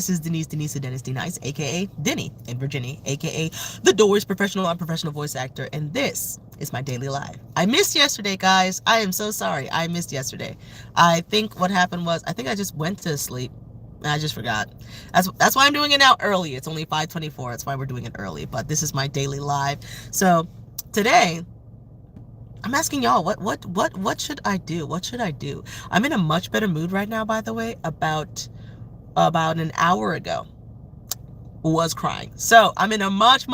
This is Denise the Dennis D Nice, aka Denny in Virginia, aka the Doors professional unprofessional voice actor, and this is my daily life. I missed yesterday, guys. I am so sorry. I missed yesterday. I think what happened was I think I just went to sleep. I just forgot. That's why I'm doing it now early. It's only 5:24. That's why we're doing it early. But this is my daily live. So today I'm asking y'all what should I do? What should I do? I'm in a much better mood right now, by the way, about an hour ago was crying. So I'm in a much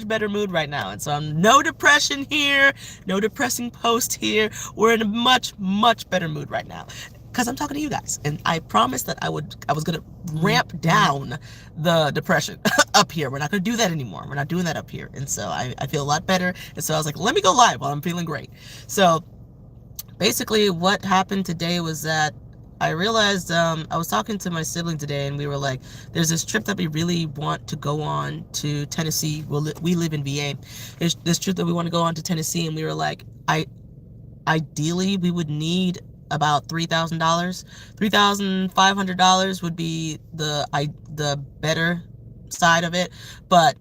better mood right now. And so I'm no depression here, no depressing post here. We're in a much better mood right now. Because I'm talking to you guys. And I promised that I was gonna ramp down the depression up here. We're not gonna do that anymore. We're not doing that up here. And so I feel a lot better. And so I was like, let me go live while I'm feeling great. So basically what happened today was that I realized I was talking to my sibling today, and we were like, there's this trip that we really want to go on to Tennessee. We live in VA. There's this trip that we want to go on to Tennessee, and we were like, ideally we would need about $3,000. $3,500 would be the better side of it. But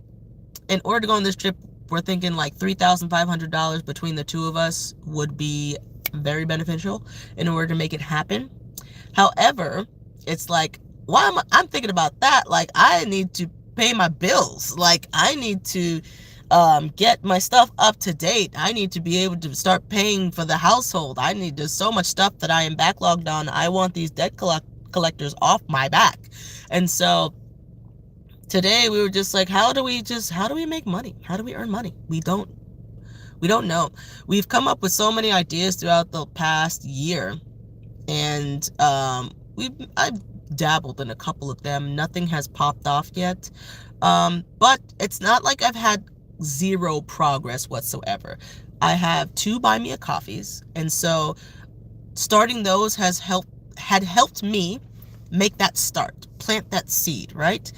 in order to go on this trip, we're thinking like $3,500 between the two of us would be very beneficial in order to make it happen. However, it's like, I'm thinking about that? Like, I need to pay my bills. Like, I need to get my stuff up to date. I need to be able to start paying for the household. There's so much stuff that I am backlogged on. I want these debt collectors off my back. And so today we were just like, how do we make money? How do we earn money? We don't know. We've come up with so many ideas throughout the past year. And I've dabbled in a couple of them. Nothing has popped off yet. But it's not like I've had zero progress whatsoever. I have 2 Buy Me a Coffees, and so starting those had helped me make that start, plant that seed, right?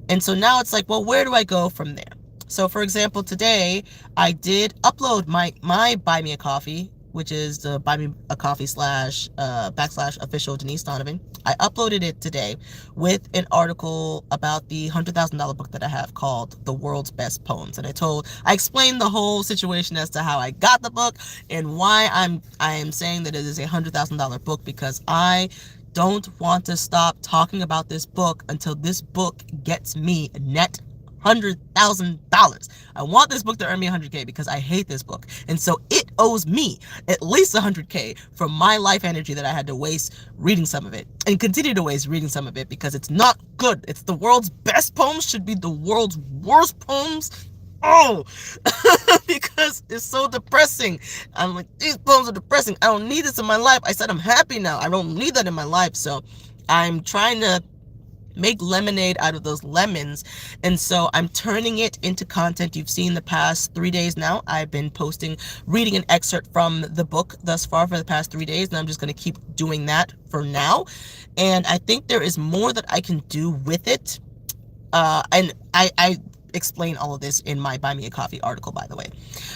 And so now it's like, well, where do I go from there? So for example, today I did upload my Buy Me a Coffee, which is the Buy Me a Coffee / /official Denise Donovan. I uploaded it today with an article about the $100,000 book that I have called The World's Best Poems. And I explained the whole situation as to how I got the book and why I am saying that it is a $100,000 book, because I don't want to stop talking about this book until this book gets me net $100,000. I want this book to earn me $100K because I hate this book. And so it owes me at least $100K from my life energy that I had to waste reading some of it and continue to waste reading some of it because it's not good. It's the world's best poems should be the world's worst poems. Oh, because it's so depressing. I'm like, these poems are depressing. I don't need this in my life. I said I'm happy now. I don't need that in my life. So I'm trying to make lemonade out of those lemons, and so I'm turning it into content. You've seen the past 3 days now I've been reading an excerpt from the book thus far for the past 3 days, and I'm just going to keep doing that for now. And I think there is more that I can do with it, and I explain all of this in my Buy Me a Coffee article, by the way,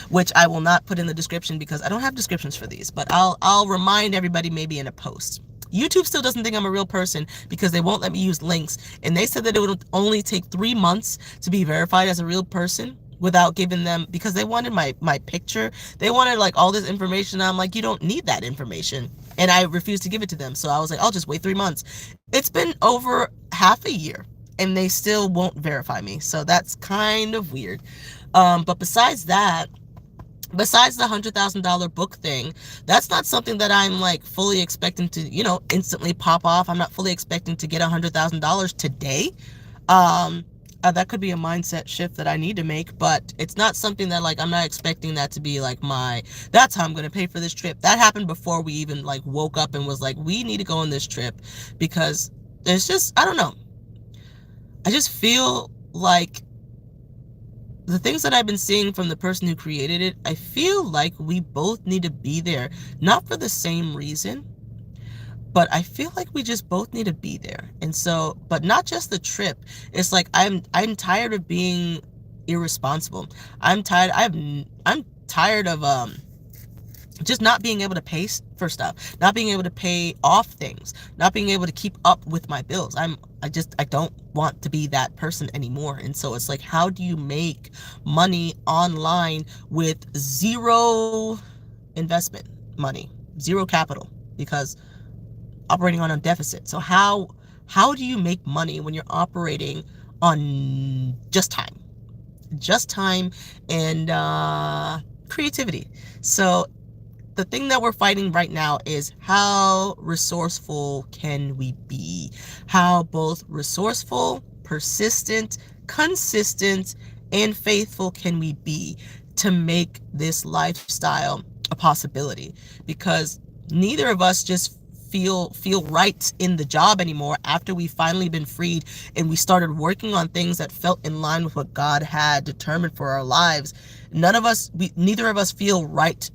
which I will not put in the description because I don't have descriptions for these, but I'll remind everybody maybe in a post. YouTube still doesn't think I'm a real person because they won't let me use links. And they said that it would only take 3 months to be verified as a real person without giving them, because they wanted my picture. They wanted like all this information. I'm like, you don't need that information. And I refused to give it to them. So I was like, I'll just wait 3 months. It's been over half a year and they still won't verify me. So that's kind of weird. But besides the $100,000 book thing, that's not something that I'm like fully expecting to, instantly pop off. I'm not fully expecting to get $100,000 today. That could be a mindset shift that I need to make, but it's not something that like, I'm not expecting that to be like that's how I'm going to pay for this trip. That happened before we even like woke up and was like, we need to go on this trip, because there's just, I don't know. I just feel like the things that I've been seeing from the person who created it, I feel like we both need to be there, not for the same reason, but I feel like we just both need to be there. And so, but not just the trip. It's like I'm tired of being irresponsible. I'm tired of just not being able to pay for stuff, not being able to pay off things, not being able to keep up with my bills. I don't want to be that person anymore. And so it's like, how do you make money online with zero investment money, zero capital, because operating on a deficit? So how do you make money when you're operating on just time and creativity? So the thing that we're fighting right now is, how resourceful can we be? How both resourceful, persistent, consistent, and faithful can we be to make this lifestyle a possibility? Because neither of us just feel right in the job anymore after we finally been freed and we started working on things that felt in line with what God had determined for our lives. Neither of us feel right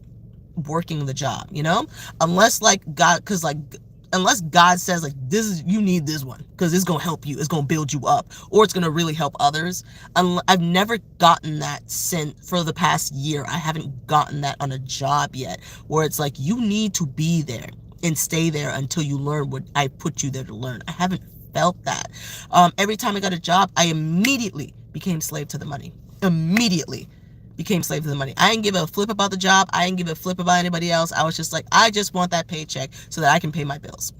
working the job, unless like God, because like unless God says like, this is, you need this one because it's gonna help you, it's gonna build you up, or it's gonna really help others. I've never gotten that since, for the past year I haven't gotten that on a job yet, where it's like, you need to be there and stay there until you learn what I put you there to learn. I haven't felt that. Every time I got a job, I immediately became slave to the money. Immediately became slave to the money. I didn't give a flip about the job. I didn't give a flip about anybody else. I was just like, I just want that paycheck so that I can pay my bills.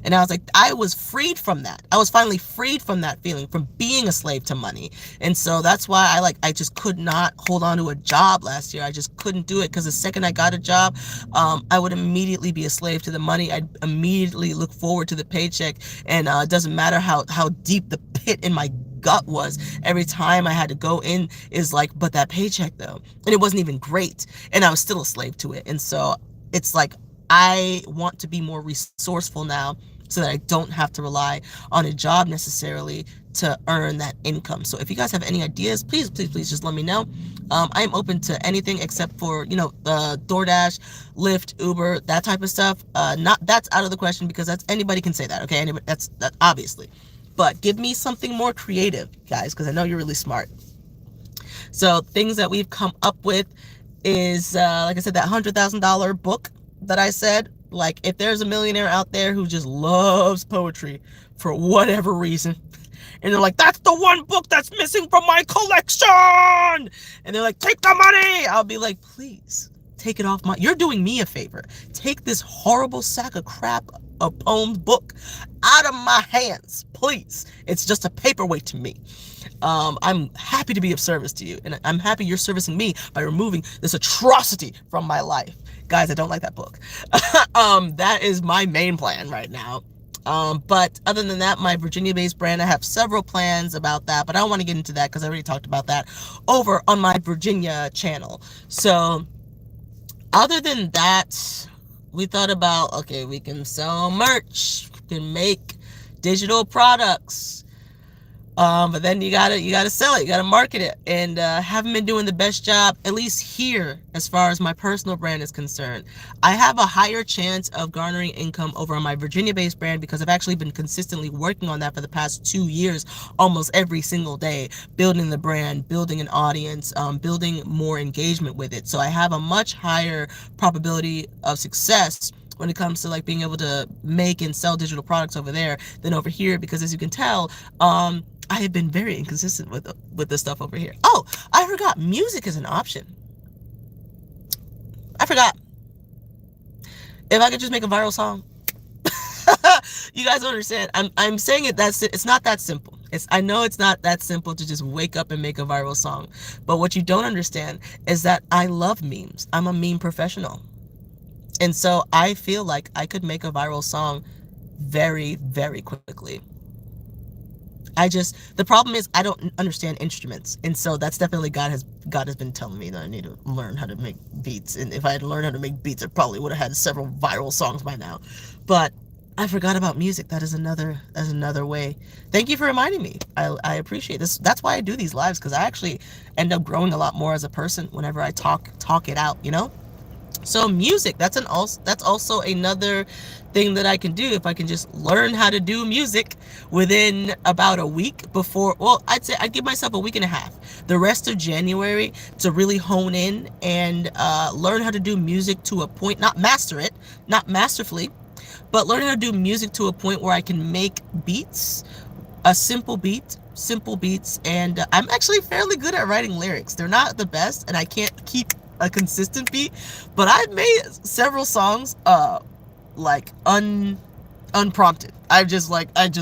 And I was like, I was freed from that. I was finally freed from that feeling, from being a slave to money. And so that's why I just could not hold on to a job last year. I just couldn't do it, because the second I got a job, I would immediately be a slave to the money. I'd immediately look forward to the paycheck. And it doesn't matter how deep the pit in my gut was, every time I had to go in is like, but that paycheck though. And it wasn't even great. And I was still a slave to it. And so it's like, I want to be more resourceful now, so that I don't have to rely on a job necessarily to earn that income. So if you guys have any ideas, please just let me know. I am open to anything except for, DoorDash, Lyft, Uber, that type of stuff. That's out of the question, because that's, anybody can say that. Okay. Anybody, that's obviously, but give me something more creative, guys, because I know you're really smart. So things that we've come up with is, like I said, that $100,000 book that I said. Like, if there's a millionaire out there who just loves poetry for whatever reason, and they're like, that's the one book that's missing from my collection, and they're like, take the money, I'll be like, please take it off you're doing me a favor. Take this horrible sack of crap, a poems book, out of my hands, please. It's just a paperweight to me. I'm happy to be of service to you, and I'm happy you're servicing me by removing this atrocity from my life. Guys, I don't like that book. That is my main plan right now. But other than that, my Virginia-based brand, I have several plans about that, but I don't want to get into that because I already talked about that over on my Virginia channel. So other than that, we thought about, okay, we can sell merch, we can make digital products. But then you gotta sell it, you gotta market it, and haven't been doing the best job, at least here, as far as my personal brand is concerned. I have a higher chance of garnering income over on my Virginia-based brand because I've actually been consistently working on that for the past 2 years, almost every single day, building the brand, building an audience, building more engagement with it. So I have a much higher probability of success when it comes to like being able to make and sell digital products over there than over here, because as you can tell, I have been very inconsistent with this stuff over here. Oh, I forgot, music is an option. I forgot. If I could just make a viral song. You guys don't understand. I'm saying it's not that simple. I know it's not that simple to just wake up and make a viral song. But what you don't understand is that I love memes. I'm a meme professional. And so I feel like I could make a viral song very, very quickly. The problem is I don't understand instruments. And so that's definitely God has been telling me that I need to learn how to make beats. And if I had learned how to make beats, I probably would have had several viral songs by now. But I forgot about music. That is another way. Thank you for reminding me. I appreciate this. That's why I do these lives, because I actually end up growing a lot more as a person whenever I talk it out, So music, that's also another thing that I can do. If I can just learn how to do music within about a week before, well, I'd say I'd give myself a week and a half, the rest of January, to really hone in and learn how to do music to a point, not master it, not masterfully, but learn how to do music to a point where I can make beats, a simple beats, and I'm actually fairly good at writing lyrics. They're not the best, and I can't keep a consistent beat, but I've made several songs like unprompted. I just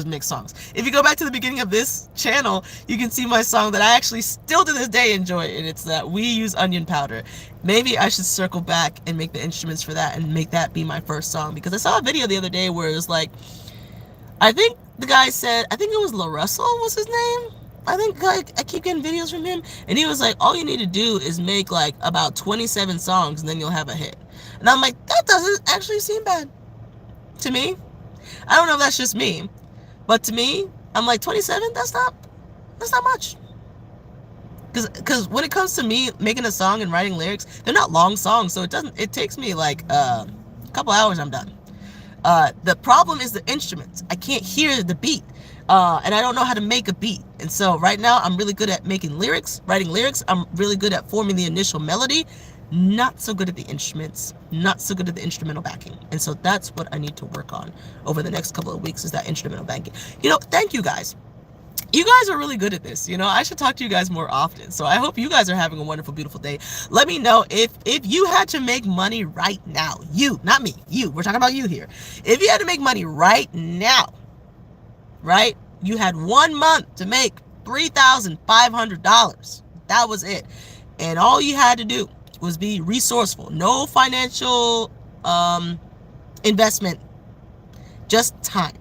make songs. If you go back to the beginning of this channel, you can see my song that I actually still to this day enjoy, and it's that We Use Onion Powder. Maybe I should circle back and make the instruments for that and make that be my first song, because I saw a video the other day where it was like, I think the guy said, I think it was La Russell was his name. I think I keep getting videos from him, and he was like, all you need to do is make like about 27 songs and then you'll have a hit. And I'm like, that doesn't actually seem bad to me. I don't know if that's just me, but to me, I'm like, 27, that's not much. Because when it comes to me making a song and writing lyrics, they're not long songs, so it takes me like a couple hours, I'm done. The problem is the instruments. I can't hear the beat, and I don't know how to make a beat. And so right now I'm really good at making lyrics, writing lyrics. I'm really good at forming the initial melody, not so good at the instruments, not so good at the instrumental backing. And so that's what I need to work on over the next couple of weeks, is that instrumental backing. Thank you guys. You guys are really good at this. I should talk to you guys more often. So I hope you guys are having a wonderful, beautiful day. Let me know if you had to make money right now. You, not me, you. We're talking about you here. If you had to make money right now, right? You had 1 month to make $3,500. That was it. And all you had to do was be resourceful. No financial investment. Just time.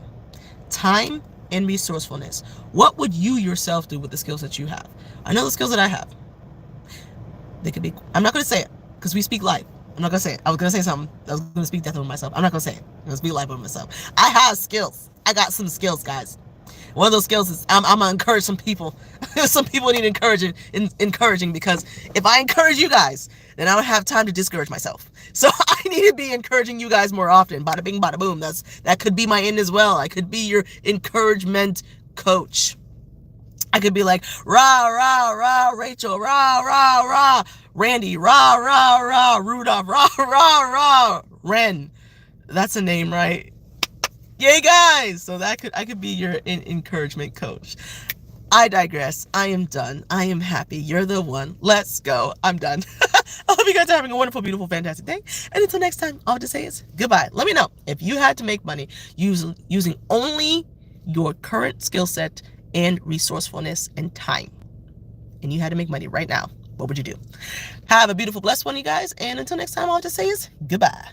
Time and resourcefulness. What would you yourself do with the skills that you have? I know the skills that I have. They could be, I'm not going to say it because we speak life. I'm not going to say it. I was going to say something. I was going to speak death over myself. I'm not going to say it. I'm going to speak life over myself. I have skills. I got some skills, guys. One of those skills is I'm going to encourage some people. Some people need encouraging, because if I encourage you guys, then I don't have time to discourage myself. So I need to be encouraging you guys more often. Bada bing, bada boom. That could be my end as well. I could be your encouragement coach. I could be like, rah, rah, rah, Rachel, rah, rah, rah, Randy, rah, rah, rah, Rudolph, rah, rah, rah, Ren. That's a name, right? Yay, guys! So I could be your encouragement coach. I digress. I am done. I am happy. You're the one. Let's go. I'm done. I hope you guys are having a wonderful, beautiful, fantastic day. And until next time, all I have to say is goodbye. Let me know if you had to make money using only your current skill set and resourcefulness and time, and you had to make money right now, what would you do? Have a beautiful, blessed one, you guys. And until next time, all I have to say is goodbye.